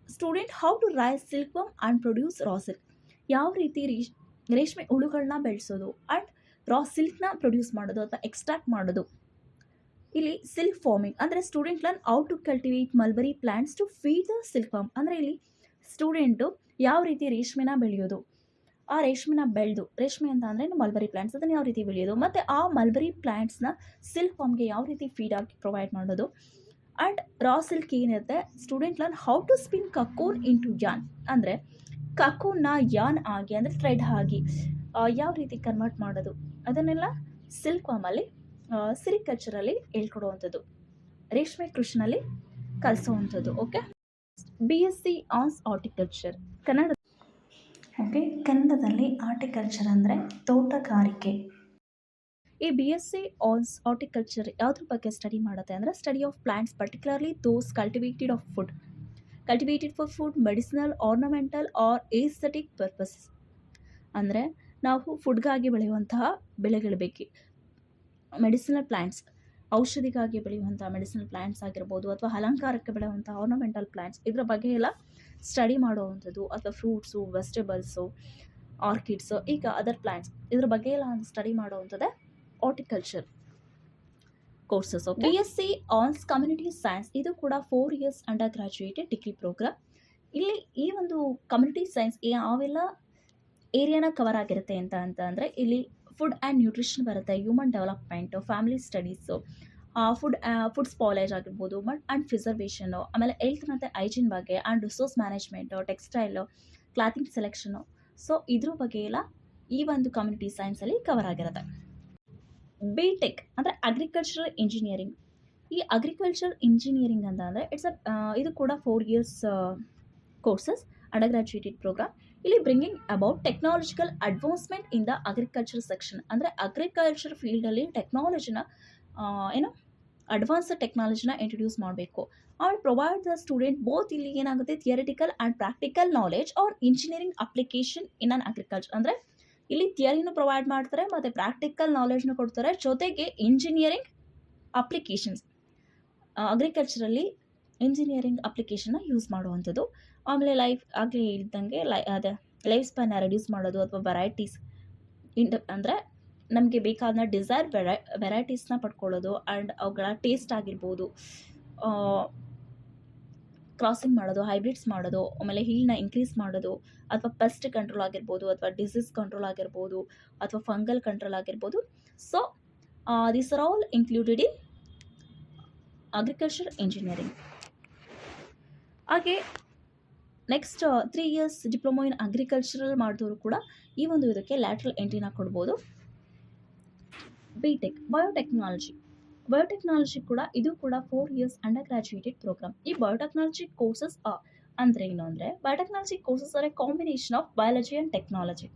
student how to raise silkworm and produce raw silk. ಯಾವ ರೀತಿ ರೇಷ್ಮೆ ಹುಳುಗಳನ್ನ ಬೆಳೆಸೋದು ಆ್ಯಂಡ್ ರಾ ಸಿಲ್ಕ್ನ ಪ್ರೊಡ್ಯೂಸ್ ಮಾಡೋದು ಅಥವಾ ಎಕ್ಸ್ಟ್ರಾಕ್ಟ್ ಮಾಡೋದು. ಇಲ್ಲಿ ಸಿಲ್ಕ್ ಫಾರ್ಮಿಂಗ್ ಅಂದರೆ student learn how to cultivate mulberry plants to feed the silkworm. ಅಂದರೆ ಇಲ್ಲಿ ಸ್ಟೂಡೆಂಟು ಯಾವ ರೀತಿ ರೇಷ್ಮೆನ ಬೆಳೆಯೋದು, ಆ ರೇಷ್ಮೆನ ಬೆಳೆದು, ರೇಷ್ಮೆ ಅಂತ ಅಂದರೆ ಮಲ್ಬರಿ ಪ್ಲಾಂಟ್ಸ್, ಅದನ್ನು ಯಾವ ರೀತಿ ಬೆಳೆಯೋದು ಮತ್ತು ಆ ಮಲ್ಬರಿ ಪ್ಲಾಂಟ್ಸ್ನ ಸಿಲ್ಕ್ ಫಾರ್ಮ್ಗೆ ಯಾವ ರೀತಿ ಫೀಡ್ ಆಗಿ ಪ್ರೊವೈಡ್ ಮಾಡೋದು. ಆ್ಯಂಡ್ ರಾ ಸಿಲ್ಕ್ ಏನಿರುತ್ತೆ, student learn how to spin cocoon into yarn. ಅಂದರೆ ಕಕೋನ್ನ ಯಾನ್ ಆಗಿ ಅಂದರೆ ಥ್ರೆಡ್ ಆಗಿ ಯಾವ ರೀತಿ ಕನ್ವರ್ಟ್ ಮಾಡೋದು, ಅದನ್ನೆಲ್ಲ ಸಿಲ್ಕ್ ಫಾರ್ಮಲ್ಲಿ ಸಿರಿಕಲ್ಚರಲ್ಲಿ ಹೇಳ್ಕೊಡುವಂಥದ್ದು, ರೇಷ್ಮೆ ಕೃಷಿನಲ್ಲಿ ಕಲಿಸೋವಂಥದ್ದು. ಓಕೆ, BSc ಆನ್ಸ್ ಹಾರ್ಟಿಕಲ್ಚರ್. ಕನ್ನಡದಲ್ಲಿ ಹಾರ್ಟಿಕಲ್ಚರ್ ಅಂದರೆ ತೋಟಗಾರಿಕೆ. ಈ BSc ಆನ್ಸ್ ಹಾರ್ಟಿಕಲ್ಚರ್ ಯಾವುದ್ರ ಬಗ್ಗೆ ಸ್ಟಡಿ ಮಾಡುತ್ತೆ ಅಂದರೆ study of plants, particularly those cultivated for food, medicinal, ornamental or aesthetic purposes. ಅಂದರೆ ನಾವು ಫುಡ್ಗಾಗಿ ಬೆಳೆಯುವಂತಹ ಬೆಳೆಗಳ ಬಗ್ಗೆ, ಮೆಡಿಸಿನಲ್ ಪ್ಲಾಂಟ್ಸ್, ಔಷಧಿಗಾಗಿ ಬೆಳೆಯುವಂಥ ಮೆಡಿಸಿನಲ್ ಪ್ಲಾಂಟ್ಸ್ ಆಗಿರ್ಬೋದು ಅಥವಾ ಅಲಂಕಾರಕ್ಕೆ ಬೆಳೆಯುವಂಥ ಆರ್ನಮೆಂಟಲ್ ಪ್ಲಾಂಟ್ಸ್, ಇದರ ಬಗ್ಗೆ ಎಲ್ಲ ಸ್ಟಡಿ ಮಾಡುವಂಥದ್ದು. ಅಥವಾ ಫ್ರೂಟ್ಸು, ವೆಜಿಟೇಬಲ್ಸು, ಆರ್ಕಿಡ್ಸು, ಈಗ ಅದರ್ ಪ್ಲಾಂಟ್ಸ್, ಇದ್ರ ಬಗ್ಗೆ ಎಲ್ಲ ಸ್ಟಡಿ ಮಾಡುವಂಥದ್ದೇ horticulture courses. BSc ons community science, ಇದು ಕೂಡ 4 years under graduated degree program. ಇಲ್ಲಿ ಈ ಒಂದು ಕಮ್ಯುನಿಟಿ ಸೈನ್ಸ್ ಯಾವೆಲ್ಲ ಏರಿಯಾನ ಕವರ್ ಆಗಿರುತ್ತೆ ಅಂತ ಅಂದರೆ ಇಲ್ಲಿ ಫುಡ್ ಆ್ಯಂಡ್ ನ್ಯೂಟ್ರಿಷನ್ ಬರುತ್ತೆ, human development, family studies, food spoilage ಆಗಿರ್ಬೋದು ಆ್ಯಂಡ್ ಪ್ರಿಸರ್ವೇಷನು, ಆಮೇಲೆ ಹೆಲ್ತ್ ಮತ್ತು ಹೈಜೀನ್ ಬಗ್ಗೆ and resource management, textile, clothing selection. So ಇದ್ರ ಬಗ್ಗೆ ಎಲ್ಲ ಈ ಒಂದು ಕಮ್ಯುನಿಟಿ ಸೈನ್ಸಲ್ಲಿ ಕವರ್ ಆಗಿರುತ್ತೆ. BTech ಅಂದರೆ ಅಗ್ರಿಕಲ್ಚರಲ್ ಇಂಜಿನಿಯರಿಂಗ್. ಈ ಅಗ್ರಿಕಲ್ಚರ್ ಇಂಜಿನಿಯರಿಂಗ್ ಅಂತ ಅಂದರೆ ಇದು ಕೂಡ 4 years courses, under graduated programme. ಇಲ್ಲಿ bringing about technological advancement in the agriculture section. ಅಂದರೆ ಅಗ್ರಿಕಲ್ಚರ್ ಫೀಲ್ಡಲ್ಲಿ ಟೆಕ್ನಾಲಜಿನ ಅಡ್ವಾನ್ಸ್ ಟೆಕ್ನಾಲಜಿನ ಇಂಟ್ರೊಡ್ಯೂಸ್ ಮಾಡಬೇಕು. And provide the student both ಇಲ್ಲಿ ಏನಾಗುತ್ತೆ theoretical and practical knowledge on engineering application in an agriculture. ಅಂದರೆ ಇಲ್ಲಿ ಥಿಯರಿನೂ ಪ್ರೊವೈಡ್ ಮಾಡ್ತಾರೆ ಮತ್ತು ಪ್ರಾಕ್ಟಿಕಲ್ ನಾಲೆಜ್ನು ಕೊಡ್ತಾರೆ, ಜೊತೆಗೆ ಇಂಜಿನಿಯರಿಂಗ್ ಅಪ್ಲಿಕೇಶನ್ಸ್, ಅಗ್ರಿಕಲ್ಚರಲ್ಲಿ ಇಂಜಿನಿಯರಿಂಗ್ ಅಪ್ಲಿಕೇಶನ್ನ ಯೂಸ್ ಮಾಡುವಂಥದ್ದು. ಆಮೇಲೆ ಆಗಲೇ ಹೇಳಿದಂಗೆ ಲೈಫ್ ಸ್ಪ್ಯಾನ್ನ ರೆಡ್ಯೂಸ್ ಮಾಡೋದು ಅಥವಾ ವೆರೈಟೀಸ್ ಅಂದರೆ ನಮಗೆ ಬೇಕಾದ ಡಿಸೈರ್ ವೆರೈಟೀಸ್ನ ಪಡ್ಕೊಳ್ಳೋದು ಆ್ಯಂಡ್ ಅವುಗಳ ಟೇಸ್ಟ್ ಆಗಿರ್ಬೋದು, ಕ್ರಾಸಿಂಗ್ ಮಾಡೋದು, ಹೈಬ್ರಿಡ್ಸ್ ಮಾಡೋದು, ಆಮೇಲೆ ಹೀಲ್ನ ಇನ್ಕ್ರೀಸ್ ಮಾಡೋದು, ಅಥವಾ ಪೆಸ್ಟ್ ಕಂಟ್ರೋಲ್ ಆಗಿರ್ಬೋದು, ಅಥವಾ ಡಿಸೀಸ್ ಕಂಟ್ರೋಲ್ ಆಗಿರ್ಬೋದು, ಅಥವಾ ಫಂಗಲ್ ಕಂಟ್ರೋಲ್ ಆಗಿರ್ಬೋದು. So these are all included in agriculture engineering. ಹಾಗೆ next 3 years diploma in agricultural ಮಾಡಿದವರು ಕೂಡ ಈ ಒಂದು ಇದಕ್ಕೆ ಲ್ಯಾಟ್ರಲ್ ಎಂಟ್ರಿನ ಕೊಡ್ಬೋದು. BTech ಬಯೋಟೆಕ್ನಾಲಜಿ ಕೂಡ ಇದು ಕೂಡ 4 ಇಯರ್ಸ್ ಅಂಡರ್ ಗ್ರಾಜ್ಯುಯೇಟೆಡ್ ಪ್ರೋಗ್ರಾಮ್. ಈ ಬಯೋಟೆಕ್ನಾಲಜಿ ಕೋರ್ಸಸ್ ಅಂದರೆ ಏನು ಅಂದರೆ, biotechnology courses are a combination of biology and technology.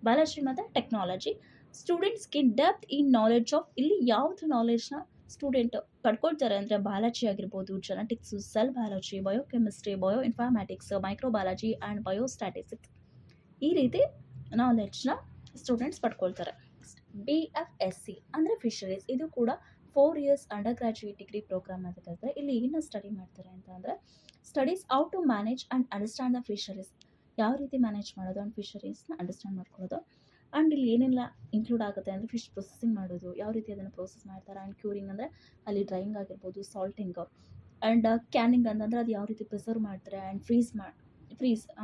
Biology ಮತ್ತು technology students gain depth in knowledge of, ಇಲ್ಲಿ ಯಾವುದು ನಾಲೆಡ್ಜ್ನ ಸ್ಟೂಡೆಂಟ್ ಪಡ್ಕೊಳ್ತಾರೆ ಅಂದರೆ ಬಯಾಲಜಿ ಆಗಿರ್ಬೋದು, genetics, cell biology, biochemistry, bio informatics, microbiology and biostatistics, ಈ ರೀತಿ ನಾಲೆಡ್ಜ್ನ ಸ್ಟೂಡೆಂಟ್ಸ್ ಪಡ್ಕೊಳ್ತಾರೆ. BFSC ಅಂದರೆ ಫಿಶರೀಸ್. ಇದು ಕೂಡ 4 years under graduate degree programme ಅಂತ ಕರೀತಾರೆ. ಇಲ್ಲಿ ಏನು ಸ್ಟಡಿ ಮಾಡ್ತಾರೆ ಅಂತ ಅಂದರೆ, studies how to manage and understand the fisheries. ಯಾವ ರೀತಿ ಮ್ಯಾನೇಜ್ ಮಾಡೋದು ಆ್ಯಂಡ್ ಫಿಶರೀಸ್ನ ಅಂಡರ್ಸ್ಟ್ಯಾಂಡ್ ಮಾಡ್ಕೊಳ್ಳೋದು. ಆ್ಯಂಡ್ ಇಲ್ಲಿ ಏನೆಲ್ಲ ಇನ್ಕ್ಲೂಡ್ ಆಗುತ್ತೆ ಅಂದರೆ, ಫಿಶ್ ಪ್ರೊಸೆಸಿಂಗ್ ಮಾಡೋದು, ಯಾವ ರೀತಿ ಅದನ್ನು ಪ್ರೊಸೆಸ್ ಮಾಡ್ತಾರೆ, ಆ್ಯಂಡ್ ಕ್ಯೂರಿಂಗ್ ಅಂದರೆ ಅಲ್ಲಿ ಡ್ರೈಯಿಂಗ್ ಆಗಿರ್ಬೋದು, ಸಾಲ್ಟಿಂಗ್, ಆ್ಯಂಡ್ ಕ್ಯಾನಿಂಗ್ ಅಂತಂದರೆ ಅದು ಯಾವ ರೀತಿ ಪ್ರಿಸರ್ವ್ ಮಾಡ್ತಾರೆ, ಆ್ಯಂಡ್ ಫ್ರೀಸ್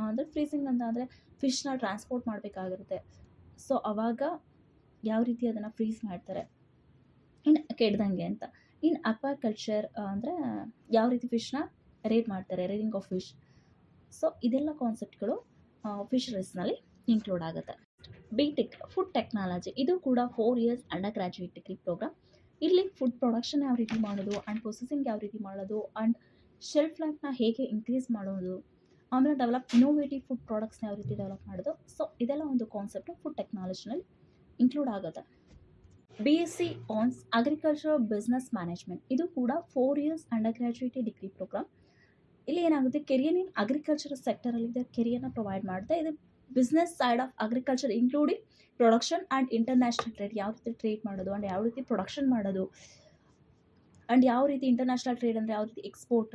ಅಂದರೆ ಫ್ರೀಸಿಂಗ್ ಅಂತ ಅಂದರೆ ಫಿಶ್ನ ಟ್ರಾನ್ಸ್ಪೋರ್ಟ್ ಮಾಡಬೇಕಾಗಿರುತ್ತೆ. ಸೊ ಅವಾಗ ಯಾವ ರೀತಿ ಅದನ್ನು ಫ್ರೀಸ್ ಮಾಡ್ತಾರೆ ಇನ್ನು ಕೆಡ್ದಂಗೆ ಅಂತ. ಇನ್ ಅಕ್ವಾಕಲ್ಚರ್ ಅಂದರೆ ಯಾವ ರೀತಿ ಫಿಶ್ನ ಮಾಡ್ತಾರೆ, ರೇರಿಂಗ್ ಆಫ್ ಫಿಶ್. ಸೊ ಇದೆಲ್ಲ ಕಾನ್ಸೆಪ್ಟ್ಗಳು ಫಿಶರೀಸ್ನಲ್ಲಿ ಇನ್ಕ್ಲೂಡ್ ಆಗುತ್ತೆ. BTech food technology. ಇದು ಕೂಡ 4 years under graduate degree program. ಇಲ್ಲಿ ಫುಡ್ ಪ್ರೊಡಕ್ಷನ್ ಯಾವ ರೀತಿ ಮಾಡೋದು, ಆ್ಯಂಡ್ ಪ್ರೊಸೆಸಿಂಗ್ ಯಾವ ರೀತಿ ಮಾಡೋದು, ಆ್ಯಂಡ್ ಶೆಲ್ಫ್ ಲೈಫ್ನ ಹೇಗೆ ಇನ್ಕ್ರೀಸ್ ಮಾಡೋದು, ಆಮೇಲೆ ಇನ್ನೋವೇಟಿವ್ ಫುಡ್ ಪ್ರಾಡಕ್ಟ್ಸ್ನ ಯಾವ ರೀತಿ ಡೆವಲಪ್ ಮಾಡೋದು. ಸೊ ಇದೆಲ್ಲ ಒಂದು ಕಾನ್ಸೆಪ್ಟು ಫುಡ್ ಟೆಕ್ನಾಲಜಿನಲ್ಲಿ ಇನ್ಕ್ಲೂಡ್ ಆಗುತ್ತೆ. BSc ons agriculture business management. ಇದು ಕೂಡ 4 years under graduated degree program. ಇಲ್ಲಿ ಏನಾಗುತ್ತೆ, ಕೆರಿಯರ್ ಇನ್ ಅಗ್ರಿಕಲ್ಚರ್ ಸೆಕ್ಟರಲ್ಲಿ ಕೆರಿಯರ್ನ ಪ್ರೊವೈಡ್ ಮಾಡುತ್ತೆ. ಇದು business side of agriculture including production and international trade. ಯಾವ ರೀತಿ ಟ್ರೇಡ್ ಮಾಡೋದು ಆ್ಯಂಡ್ ಯಾವ ರೀತಿ ಪ್ರೊಡಕ್ಷನ್ ಮಾಡೋದು, ಆ್ಯಂಡ್ ಯಾವ ರೀತಿ ಇಂಟರ್ನ್ಯಾಷನಲ್ ಟ್ರೇಡ್ ಅಂದರೆ ಯಾವ ರೀತಿ ಎಕ್ಸ್ಪೋರ್ಟ್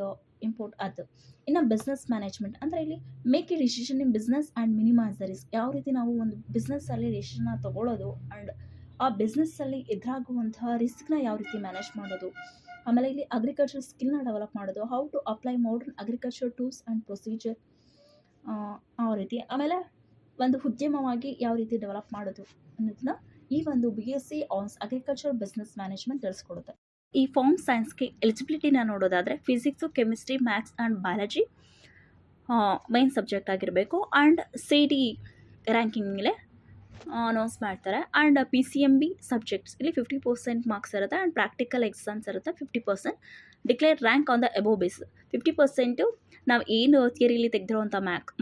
ಇಂಪೋರ್ಟ್ ಅದು. ಇನ್ನು ಬಿಸ್ನೆಸ್ ಮ್ಯಾನೇಜ್ಮೆಂಟ್ ಅಂದರೆ ಇಲ್ಲಿ make a decision in business and minimise the risk. ಯಾವ ರೀತಿ ನಾವು ಒಂದು ಬಿಸ್ನೆಸ್ಸಲ್ಲಿ ಡಿಸಿಷನ್ನ ತೊಗೊಳ್ಳೋದು, ಆ್ಯಂಡ್ ಆ ಬಿಸ್ನೆಸ್ಸಲ್ಲಿ ಎದುರಾಗುವಂತಹ ರಿಸ್ಕ್ನ ಯಾವ ರೀತಿ ಮ್ಯಾನೇಜ್ ಮಾಡೋದು. ಆಮೇಲೆ ಇಲ್ಲಿ ಅಗ್ರಿಕಲ್ಚರ್ ಸ್ಕಿಲ್ನ ಡೆವಲಪ್ ಮಾಡೋದು, how to apply modern agriculture tools and procedure, ಆ ರೀತಿ. ಆಮೇಲೆ ಒಂದು ಉದ್ಯಮವಾಗಿ ಯಾವ ರೀತಿ ಡೆವಲಪ್ ಮಾಡೋದು ಅನ್ನೋದನ್ನ ಈ ಒಂದು BSc ons agriculture business management ತಿಳಿಸ್ಕೊಡುತ್ತೆ. ಈ ಫಾರ್ಮ್ ಸೈನ್ಸ್ಗೆ ಎಲಿಜಿಬಿಲಿಟಿನ ನೋಡೋದಾದರೆ physics, chemistry, maths and biology main subject ಆಗಿರಬೇಕು. ಆ್ಯಂಡ್ CD ರ್ಯಾಂಕಿಂಗ್ ಮೇಲೆ ಅನೌನ್ಸ್ ಮಾಡ್ತಾರೆ. ಆ್ಯಂಡ್ PCMB ಸಬ್ಜೆಕ್ಟ್ಸ್ ಇಲ್ಲಿ 50% ಮಾರ್ಕ್ಸ್ ಇರುತ್ತೆ, ಆ್ಯಂಡ್ ಪ್ರಾಕ್ಟಿಕಲ್ ಎಕ್ಸಾಮ್ಸ್ ಇರುತ್ತೆ 50%. Declare rank on the above base. 50% ನಾವು ಏನು ಥಿಯರಿಲಿ ತೆಗೆದಿರುವಂಥ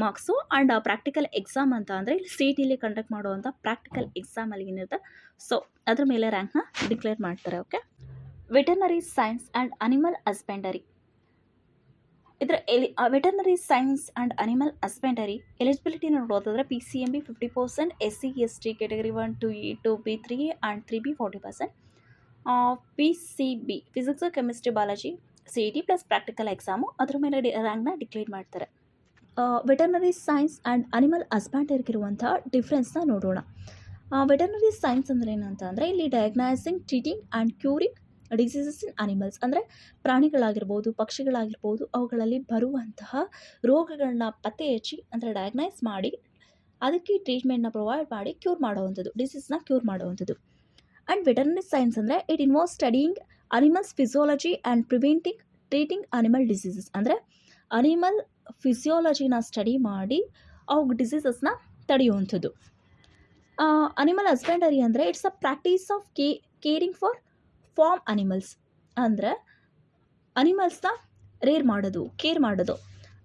ಮಾರ್ಕ್ಸು, ಆ್ಯಂಡ್ ಪ್ರಾಕ್ಟಿಕಲ್ ಎಕ್ಸಾಮ್ ಅಂತ ಅಂದರೆ ಇಲ್ಲಿ CETಲಿ ಕಂಡಕ್ಟ್ ಮಾಡುವಂಥ ಪ್ರಾಕ್ಟಿಕಲ್ ಎಕ್ಸಾಮಲ್ಲಿ ಏನಿರುತ್ತೆ, ಸೊ ಅದ್ರ ಮೇಲೆ ರ್ಯಾಂಕ್ನ ಡಿಕ್ಲೇರ್ ಮಾಡ್ತಾರೆ. Okay. Veterinary science and animal husbandry. ಇದರ veterinary science and animal husbandry eligibility ನೋಡೋದಾದರೆ PCMB 50%, SC ST category 1 2E 2B 3A and 3B 40%. PCB physics, chemistry, biology, CET plus practical exam, ಅದ್ರ ಮೇಲೆ ರ್ಯಾಂಕ್ನ ಡಿಕ್ಲೇರ್ ಮಾಡ್ತಾರೆ. ವೆಟರ್ನರಿ ಸೈನ್ಸ್ ಆ್ಯಂಡ್ ಅನಿಮಲ್ ಹಸ್ಬೆಂಡರಿಗಿರುವಂಥ ಡಿಫ್ರೆನ್ಸ್ನ ನೋಡೋಣ. ವೆಟರ್ನರಿ ಸೈನ್ಸ್ ಅಂದರೆ ಏನಂತ ಅಂದರೆ ಇಲ್ಲಿ diagnosing, treating and curing diseases in animals. ಅಂದರೆ ಪ್ರಾಣಿಗಳಾಗಿರ್ಬೋದು, ಪಕ್ಷಿಗಳಾಗಿರ್ಬೋದು, ಅವುಗಳಲ್ಲಿ ಬರುವಂತಹ ರೋಗಗಳನ್ನ ಪತ್ತೆ ಹಚ್ಚಿ ಅಂದರೆ ಡಯಾಗ್ನೈಸ್ ಮಾಡಿ ಅದಕ್ಕೆ ಟ್ರೀಟ್ಮೆಂಟ್ನ ಪ್ರೊವೈಡ್ ಮಾಡಿ ಕ್ಯೂರ್ ಮಾಡುವಂಥದ್ದು, ಡಿಸೀಸ್ನ ಕ್ಯೂರ್ ಮಾಡುವಂಥದ್ದು. ಆ್ಯಂಡ್ ವೆಟರ್ನರಿ ಸೈನ್ಸ್ ಅಂದರೆ it involves studying animals physiology and treating animal diseases. ಅಂದರೆ ಅನಿಮಲ್ ಫಿಸಿಯಾಲಜಿನ ಸ್ಟಡಿ ಮಾಡಿ ಅವು ಡಿಸೀಸಸ್ನ ತಡೆಯುವಂಥದ್ದು. ಅನಿಮಲ್ ಹಸ್ಬೆಂಡರಿ ಅಂದರೆ it's a practice of caring for farm animals, ಅಂದರೆ ಅನಿಮಲ್ಸ್ನ ಕೇರ್ ಮಾಡೋದು.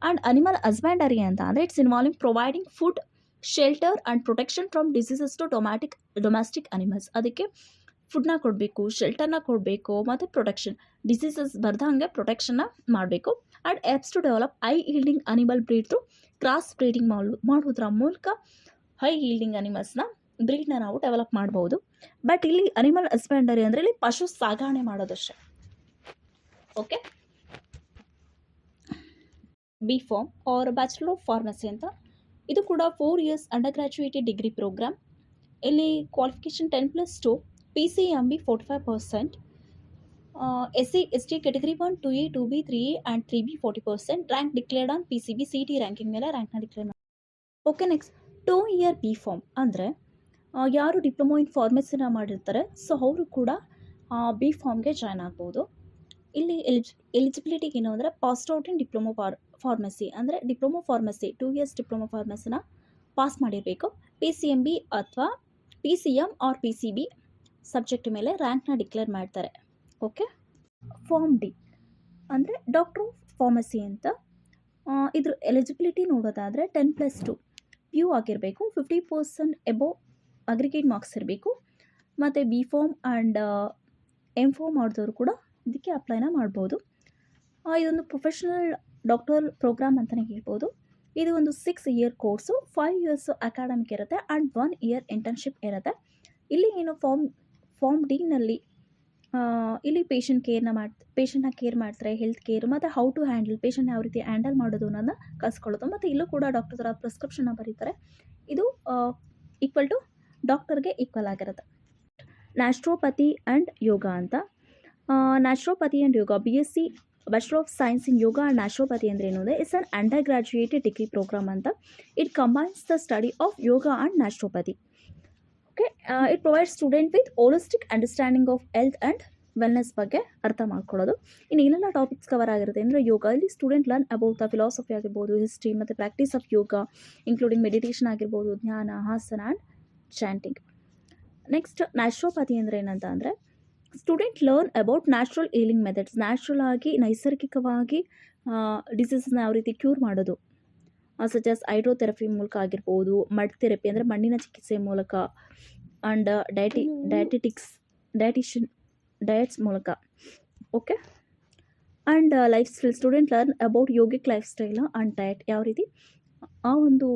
ಆ್ಯಂಡ್ ಅನಿಮಲ್ ಹಸ್ಬೆಂಡರಿ ಅಂತ ಅಂದರೆ it's involving providing food, shelter and protection from diseases to domestic animals. ಅದಕ್ಕೆ ಫುಡ್ನ ಕೊಡಬೇಕು, ಶೆಲ್ಟರ್ನ ಕೊಡಬೇಕು, ಮತ್ತು ಡಿಸೀಸಸ್ ಬರ್ದಂಗೆ ಪ್ರೊಟೆಕ್ಷನ್ನ ಮಾಡಬೇಕು. And helps to develop high yielding animal breed through cross breeding ಮಾಡೋದ್ರ ಮೂಲಕ ಹೈ ಈಲ್ಡಿಂಗ್ ಅನಿಮಲ್ಸ್ನ ಬ್ರೀಡ್ನ ನಾವು ಡೆವಲಪ್ ಮಾಡ್ಬೋದು. ಬಟ್ ಇಲ್ಲಿ ಅನಿಮಲ್ ಹಸ್ಬೆಂಡರಿ ಅಂದರೆ ಇಲ್ಲಿ ಪಶು ಸಾಗಣೆ ಮಾಡೋದಷ್ಟೇ. Okay, B pharm or bachelor of pharmacy ಅಂತ, ಇದು ಕೂಡ 4 years under graduated degree program. ಇಲ್ಲಿ qualification 10+2, PCMB 45%, SC ST category 1, 2A, 2B, 3A and 3B 40%, rank declared on PCB CT ranking ಮೇಲೆ ರ್ಯಾಂಕ್ನ ಡಿಕ್ಲೇರ್ ಮಾಡಿ. Okay, next 2 year B pharm ಅಂದರೆ ಯಾರು ಡಿಪ್ಲೊಮೊ ಇನ್ ಫಾರ್ಮಸಿನ ಮಾಡಿರ್ತಾರೆ, ಸೊ ಅವರು ಕೂಡ ಬಿ ಫಾರ್ಮ್ಗೆ ಜಾಯ್ನ್ ಆಗ್ಬೋದು. ಇಲ್ಲಿ ಎಲಿಜಿಬಿಲಿಟಿಗೆ ಏನು ಅಂದರೆ passed out in diploma pharmacy, ಅಂದರೆ ಡಿಪ್ಲೊಮೊ ಫಾರ್ಮಸಿ 2 years ಡಿಪ್ಲೊಮೊ ಫಾರ್ಮಸಿನ ಪಾಸ್ ಮಾಡಿರಬೇಕು. PCMB ಅಥವಾ PCM ಆರ್ PCB ಸಬ್ಜೆಕ್ಟ್ ಮೇಲೆ ರ್ಯಾಂಕ್ನ ಡಿಕ್ಲೇರ್ ಮಾಡ್ತಾರೆ. ಓಕೆ, ಫಾರ್ಮ್ ಡಿ ಅಂದರೆ ಡಾಕ್ಟರ್ ಆಫ್ ಫಾರ್ಮಸಿ ಅಂತ. ಇದ್ರ ಎಲಿಜಿಬಿಲಿಟಿ ನೋಡೋದಾದರೆ 10+2 PU ಆಗಿರಬೇಕು, 50% ಎಬೋ ಅಗ್ರಿಗೇಟ್ ಮಾರ್ಕ್ಸ್ ಇರಬೇಕು, ಮತ್ತು B pharm and M pharm ಮಾಡಿದವರು ಕೂಡ ಇದಕ್ಕೆ ಅಪ್ಲೈನ ಮಾಡ್ಬೋದು. ಇದೊಂದು ಪ್ರೊಫೆಷನಲ್ ಡಾಕ್ಟರ್ ಪ್ರೋಗ್ರಾಮ್ ಅಂತಲೇ ಹೇಳ್ಬೋದು. ಇದು ಒಂದು 6 year ಕೋರ್ಸು, 5 years ಅಕಾಡೆಮಿಕ್ ಇರುತ್ತೆ ಆ್ಯಂಡ್ 1 year ಇಂಟರ್ನ್ಶಿಪ್ ಇರುತ್ತೆ. ಇಲ್ಲಿ ಏನು ಫಾರ್ಮ್ ಡಿನಲ್ಲಿ ಇಲ್ಲಿ ಪೇಷಂಟ್ನ ಕೇರ್ ಮಾಡ್ತಾರೆ, ಹೆಲ್ತ್ ಕೇರ್ ಮತ್ತು ಹೌ ಟು ಹ್ಯಾಂಡಲ್ ಪೇಷಂಟ್ ಯಾವ ರೀತಿ ಹ್ಯಾಂಡಲ್ ಮಾಡೋದು ಅನ್ನೋದನ್ನ ಕಲಿಸ್ಕೊಳ್ಳೋದು. ಮತ್ತು ಇಲ್ಲೂ ಕೂಡ ಡಾಕ್ಟರ್ ಥರ ಪ್ರಿಸ್ಕ್ರಿಪ್ಷನ್ನ ಬರೀತಾರೆ. ಇದು ಈಕ್ವಲ್ ಟು ಡಾಕ್ಟರ್ಗೆ ಈಕ್ವಲ್ ಆಗಿರುತ್ತೆ. ನ್ಯಾಚುರೋಪತಿ ಆ್ಯಂಡ್ ಯೋಗ ಅಂತ, naturopathy and yoga BSc bachelor of science in yoga and naturopathy ಅಂದರೆ ಏನು ಅಂದರೆ it's an under graduated degree programme ಅಂತ. It combines the study of yoga and naturopathy. Okay, it provides student with holistic understanding of health and wellness ಬಗ್ಗೆ ಅರ್ಥ ಮಾಡ್ಕೊಳ್ಳೋದು. ಇನ್ನು ಏನೆಲ್ಲ ಟಾಪಿಕ್ಸ್ ಕವರ್ ಆಗಿರುತ್ತೆ ಅಂದರೆ ಯೋಗ, ಇಲ್ಲಿ student learn about the philosophy ಆಗಿರ್ಬೋದು, ಹಿಸ್ಟ್ರಿ ಮತ್ತು practice of yoga including meditation ಆಗಿರ್ಬೋದು, ಧ್ಯಾನ, Hassan and chanting. Next naturopathy ಅಂದರೆ ಏನಂತ ಅಂದರೆ student learn about natural healing methods, natural ಆಗಿ ನೈಸರ್ಗಿಕವಾಗಿ ಡಿಸೀಸಸ್ನ ಯಾವ ರೀತಿ ಕ್ಯೂರ್ ಮಾಡೋದು, ಸಚ್ ಆಸ್ ಹೈಡ್ರೋಥೆರಪಿ ಮೂಲಕ ಆಗಿರ್ಬೋದು, ಮಡ್ ಥೆರಪಿ ಅಂದರೆ ಮಣ್ಣಿನ ಚಿಕಿತ್ಸೆ ಮೂಲಕ, ಆ್ಯಂಡ್ ಡಯಟ್ಸ್ ಮೂಲಕ. Okay, and life style, student learn about yogic life style and diet, ಯಾವ ರೀತಿ ಆ ಒಂದು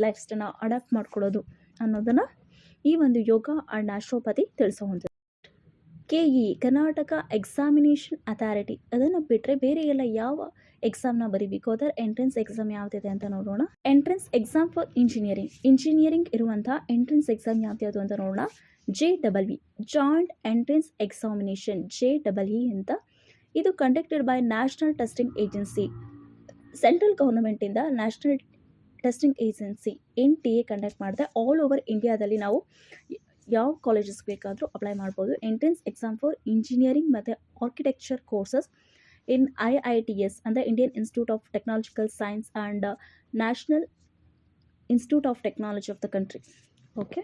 ಲೈಫ್ ಸ್ಟೈಲ್ನ ಅಡಾಪ್ಟ್ ಮಾಡ್ಕೊಳ್ಳೋದು ಅನ್ನೋದನ್ನು ಈ ಒಂದು ಯೋಗ ಆ್ಯಂಡ್ ನ್ಯಾಚುರೋಪತಿ ತಿಳಿಸುವಂಥದ್ದು. KE ಕರ್ನಾಟಕ ಎಕ್ಸಾಮಿನೇಷನ್ ಅಥಾರಿಟಿ, ಅದನ್ನು ಬಿಟ್ಟರೆ ಬೇರೆ ಎಲ್ಲ ಯಾವ ಎಕ್ಸಾಮ್ನ ಬರೀಬೇಕು, ಅದರ ಎಂಟ್ರೆನ್ಸ್ ಎಕ್ಸಾಮ್ ಯಾವುದಿದೆ ಅಂತ ನೋಡೋಣ. ಎಂಟ್ರೆನ್ಸ್ ಎಕ್ಸಾಮ್ ಫಾರ್ ಇಂಜಿನಿಯರಿಂಗ್ ಇರುವಂಥ ಎಂಟ್ರೆನ್ಸ್ ಎಕ್ಸಾಮ್ ಯಾವ್ದು ಅಂತ ನೋಡೋಣ. JEE joint entrance examination, JEE ಅಂತ. ಇದು conducted by national testing agency, central ಗೌರ್ಮೆಂಟಿಂದ national testing agency NTA conduct ಮಾಡಿದೆ. ಆಲ್ ಓವರ್ ಇಂಡಿಯಾದಲ್ಲಿ ನಾವು ಯಾವ ಕಾಲೇಜಸ್ ಬೇಕಾದರೂ ಅಪ್ಲೈ ಮಾಡ್ಬೋದು. ಎಂಟ್ರೆನ್ಸ್ ಎಕ್ಸಾಮ್ ಫಾರ್ ಇಂಜಿನಿಯರಿಂಗ್ ಮತ್ತು ಆರ್ಕಿಟೆಕ್ಚರ್ ಕೋರ್ಸಸ್ ಇನ್ IITS ಅಂದರೆ Indian institute of technological science and national institute of technology of the country. Okay,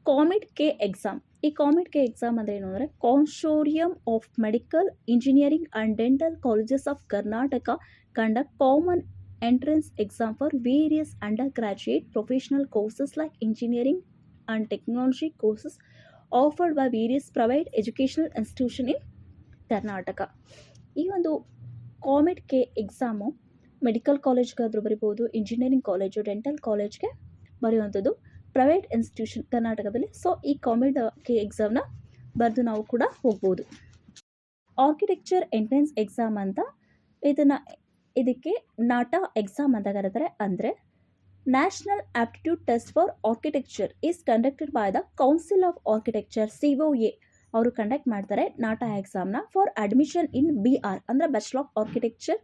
COMET-K exam. ಈ COMET-K ಎಕ್ಸಾಮ್ ಅಂದರೆ ಏನು ಅಂದರೆ consortium of medical engineering and dental colleges of Karnataka conduct common entrance exam for various under graduate professional courses like engineering and technology courses offered by various private educational institution in Karnataka. ಈ ಒಂದು COMET-K ಎಕ್ಸಾಮು ಮೆಡಿಕಲ್ ಕಾಲೇಜ್ಗಾದರೂ ಬರಿಬೋದು, ಇಂಜಿನಿಯರಿಂಗ್ ಕಾಲೇಜು, ಡೆಂಟಲ್ ಕಾಲೇಜ್ಗೆ ಬರೆಯುವಂಥದ್ದು ಪ್ರೈವೇಟ್ ಇನ್ಸ್ಟಿಟ್ಯೂಷನ್ ಕರ್ನಾಟಕದಲ್ಲಿ. ಸೊ ಈ COMET-K ಎಕ್ಸಾಮ್ನ ಬರೆದು ನಾವು ಕೂಡ ಹೋಗ್ಬೋದು. ಆರ್ಕಿಟೆಕ್ಚರ್ ಎಂಟ್ರೆನ್ಸ್ ಎಕ್ಸಾಮ್ ಅಂತ, ಇದಕ್ಕೆ ನಾಟಾ ಎಕ್ಸಾಮ್ ಅಂತ ಕರೀತಾರೆ. ಅಂದರೆ national aptitude test for architecture is conducted by the council of architecture, COA ಅವರು ಕಂಡಕ್ಟ್ ಮಾಡ್ತಾರೆ ನಾಟಾ ಎಕ್ಸಾಮ್ನ. ಫಾರ್ ಅಡ್ಮಿಷನ್ ಇನ್ BR ಅಂದರೆ bachelor of architecture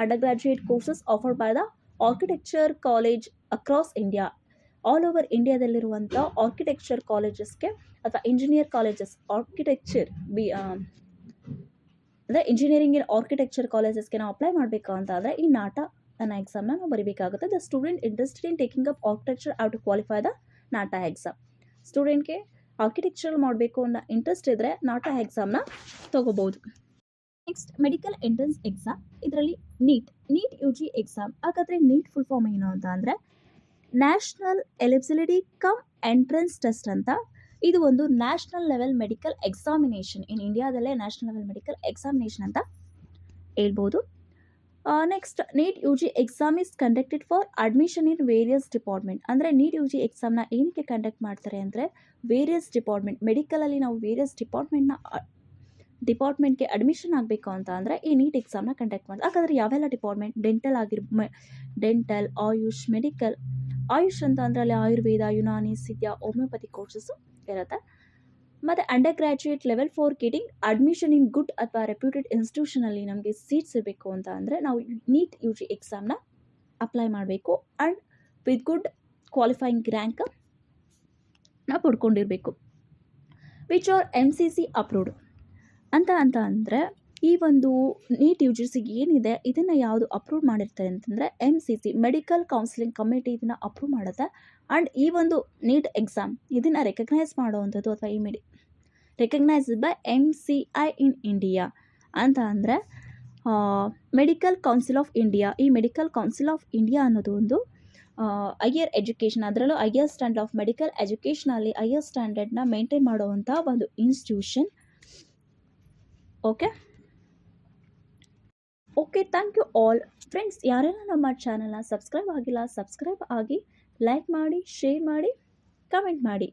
under graduate courses offered by the architecture college across India. All over ಇಂಡಿಯಾದಲ್ಲಿರುವಂಥ ಆರ್ಕಿಟೆಕ್ಚರ್ ಕಾಲೇಜಸ್ಗೆ ಅಥವಾ ಇಂಜಿನಿಯರ್ ಕಾಲೇಜಸ್ ಆರ್ಕಿಟೆಕ್ಚರ್ ಅಂದರೆ ಇಂಜಿನಿಯರಿಂಗ್ ಇನ್ ಆರ್ಕಿಟೆಕ್ಚರ್ ಕಾಲೇಜಸ್ಗೆ ನಾವು ಅಪ್ಲೈ ಮಾಡಬೇಕು ಅಂತ ಆದರೆ ಈ ನಾಟಾ ಅನ್ನೋ ಎಕ್ಸಾಮ್ನ ನಾವು ಬರೀಬೇಕಾಗುತ್ತೆ. The student interested in taking up architecture how to qualify the NATA exam. ಸ್ಟೂಡೆಂಟ್ಗೆ ಆರ್ಕಿಟೆಕ್ಚರ್ ಮಾಡಬೇಕು ಅನ್ನೋ ಇಂಟ್ರೆಸ್ಟ್ ಇದ್ದರೆ ನಾಟಾ ಎಕ್ಸಾಮ್ನ ತೊಗೋಬೋದು. ನೆಕ್ಸ್ಟ್ ಮೆಡಿಕಲ್ ಎಂಟ್ರೆನ್ಸ್ ಎಕ್ಸಾಮ್, ಇದರಲ್ಲಿ ನೀಟ್ ಯು ಜಿ ಎಕ್ಸಾಮ್. ಹಾಗಾದರೆ ನೀಟ್ ಫುಲ್ ಫಾರ್ಮ್ ಏನು ಅಂತ ಅಂದರೆ national eligibility cum entrance test ಅಂತ. ಇದು ಒಂದು national level medical examination, in ಇಂಡಿಯಾದಲ್ಲೇ ನ್ಯಾಷನಲ್ ಲೆವೆಲ್ ಮೆಡಿಕಲ್ ಎಕ್ಸಾಮಿನೇಷನ್ ಅಂತ ಹೇಳ್ಬೋದು. Next NEET U G exam is conducted for admission in various department. ಅಂದರೆ ನೀಟ್ ಯು ಜಿ ಎಕ್ಸಾಮ್ನ ಏನಕ್ಕೆ ಕಂಡಕ್ಟ್ ಮಾಡ್ತಾರೆ ಅಂದರೆ ವೇರಿಯಸ್ ಡಿಪಾರ್ಟ್ಮೆಂಟ್, ಮೆಡಿಕಲಲ್ಲಿ ನಾವು ವೇರಿಯಸ್ ಡಿಪಾರ್ಟ್ಮೆಂಟ್ಗೆ ಅಡ್ಮಿಷನ್ ಆಗಬೇಕು ಅಂತ ಅಂದರೆ ಈ ನೀಟ್ ಎಕ್ಸಾಮ್ನ ಕಂಡಕ್ಟ್ ಮಾಡ್ತಾರೆ. ಹಾಗಾದರೆ ಯಾವೆಲ್ಲ department? Dental, AYUSH, medical. AYUSH ಅಂತ ಅಂದರೆ ಅಲ್ಲಿ ಆಯುರ್ವೇದ, ಯುನಾನಿ, ಸಿದ್ಧ, ಹೋಮಿಯೋಪತಿ ಕೋರ್ಸಸ್ಸು ಇರುತ್ತೆ. ಮತ್ತು under graduate level for getting admission in good ಅಥವಾ ರೆಪ್ಯೂಟೆಡ್ ಇನ್ಸ್ಟಿಟ್ಯೂಷನಲ್ಲಿ ನಮಗೆ ಸೀಟ್ಸ್ ಇರಬೇಕು ಅಂತ ಅಂದರೆ ನಾವು ನೀಟ್ ಯು ಜಿ ಎಕ್ಸಾಮ್ನ ಅಪ್ಲೈ ಮಾಡಬೇಕು and with good qualifying rank ನಾವು ಪಡ್ಕೊಂಡಿರಬೇಕು. ವಿಚ್ ಆರ್ MCC ಅಪ್ರೂವ್ಡ್ ಅಂತ ಅಂದರೆ ಈ ಒಂದು ನೀಟ್ ಯು ಜಿ ಸಿಗೆ ಏನಿದೆ ಇದನ್ನು ಯಾವುದು ಅಪ್ರೂವ್ ಮಾಡಿರ್ತಾರೆ ಅಂತಂದರೆ MCC ಮೆಡಿಕಲ್ ಕೌನ್ಸಿಲಿಂಗ್ ಕಮಿಟಿ ಇದನ್ನು ಅಪ್ರೂವ್ ಮಾಡುತ್ತೆ. ಆ್ಯಂಡ್ ಈ ಒಂದು ನೀಟ್ ಎಕ್ಸಾಮ್ ಇದನ್ನು ರೆಕಗ್ನೈಸ್ ಮಾಡುವಂಥದ್ದು ಅಥವಾ recognised by MCI in India ಅಂತ ಅಂದರೆ ಮೆಡಿಕಲ್ ಕೌನ್ಸಿಲ್ ಆಫ್ ಇಂಡಿಯಾ. ಈ ಮೆಡಿಕಲ್ ಕೌನ್ಸಿಲ್ ಆಫ್ ಇಂಡಿಯಾ ಅನ್ನೋದು ಒಂದು ಹೈಯರ್ ಎಜುಕೇಷನ್, ಅದರಲ್ಲೂ ಹೈಯರ್ ಸ್ಟ್ಯಾಂಡರ್ಡ್ ಆಫ್ ಮೆಡಿಕಲ್ ಎಜುಕೇಷನಲ್ಲಿ ಹೈಯರ್ ಸ್ಟ್ಯಾಂಡರ್ಡ್ನ ಮೇಂಟೈನ್ ಮಾಡುವಂಥ ಒಂದು institution. Okay, thank you all friends. ಯಾರೆಲ್ಲ ನಮ್ಮ ಚಾನಲ್ನ ಸಬ್ಸ್ಕ್ರೈಬ್ ಆಗಿಲ್ಲ, ಸಬ್ಸ್ಕ್ರೈಬ್ ಆಗಿ, ಲೈಕ್ ಮಾಡಿ, ಶೇರ್ ಮಾಡಿ, ಕಮೆಂಟ್ ಮಾಡಿ.